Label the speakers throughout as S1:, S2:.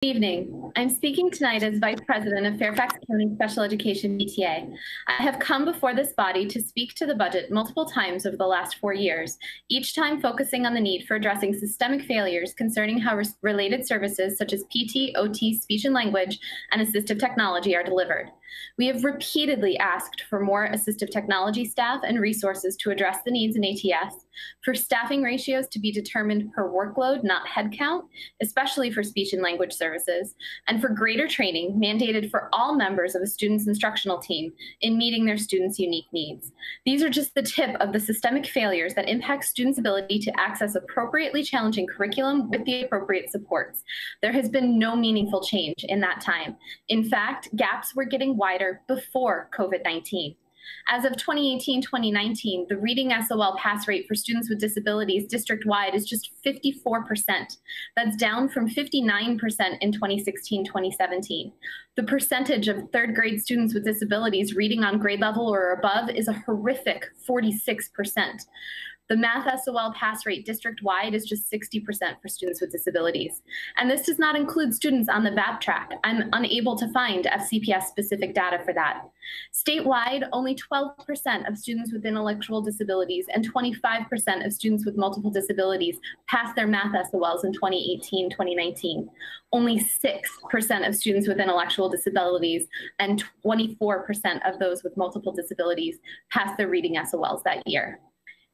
S1: Good evening. I'm speaking tonight as Vice President of Fairfax County Special Education PTA. I have come before this body to speak to the budget multiple times over the last 4 years, each time focusing on the need for addressing systemic failures concerning how related services such as PT, OT, speech and language, and assistive technology are delivered. We have repeatedly asked for more assistive technology staff and resources to address the needs in ATS, for staffing ratios to be determined per workload, not headcount, especially for speech and language services, and for greater training mandated for all members of a student's instructional team in meeting their students' unique needs. These are just the tip of the systemic failures that impact students' ability to access appropriately challenging curriculum with the appropriate supports. There has been no meaningful change in that time. In fact, gaps were getting wider before COVID-19. As of 2018-2019, the reading SOL pass rate for students with disabilities district-wide is just 54%. That's down from 59% in 2016-2017. The percentage of third grade students with disabilities reading on grade level or above is a horrific 46%. The math SOL pass rate district-wide is just 60% for students with disabilities. And this does not include students on the VAP track. I'm unable to find FCPS-specific data for that. Statewide, only 12% of students with intellectual disabilities and 25% of students with multiple disabilities passed their math SOLs in 2018-2019. Only 6% of students with intellectual disabilities and 24% of those with multiple disabilities passed their reading SOLs that year.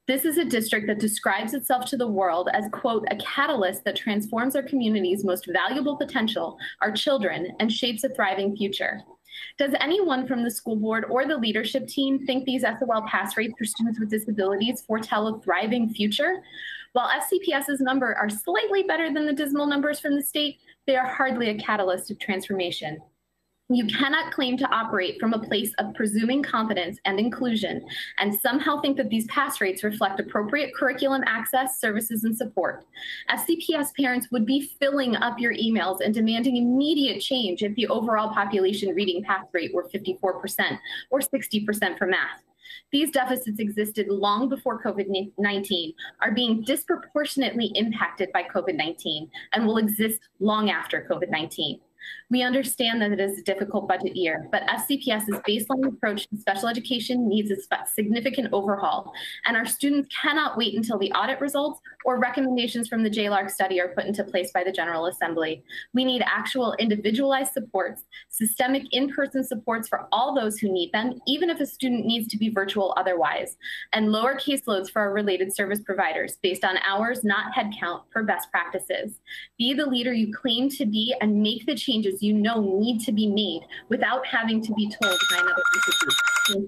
S1: This is a district that describes itself to the world as, quote, a catalyst that transforms our community's most valuable potential, our children, and shapes a thriving future. Does anyone from the school board or the leadership team think these SOL pass rates for students with disabilities foretell a thriving future? While FCPS's numbers are slightly better than the dismal numbers from the state, they are hardly a catalyst of transformation. You cannot claim to operate from a place of presuming competence and inclusion and somehow think that these pass rates reflect appropriate curriculum access, services, and support. FCPS parents would be filling up your emails and demanding immediate change if the overall population reading pass rate were 54% or 60% for math. These deficits existed long before COVID-19, are being disproportionately impacted by COVID-19, and will exist long after COVID-19. We understand that it is a difficult budget year, but FCPS's baseline approach to special education needs a significant overhaul, and our students cannot wait until the audit results or recommendations from the JLARC study are put into place by the General Assembly. We need actual individualized supports, systemic in-person supports for all those who need them, even if a student needs to be virtual otherwise, and lower caseloads for our related service providers based on hours, not headcount, per best practices. Be the leader you claim to be and make the changes you know need to be made without having to be told by another institute. Thank you.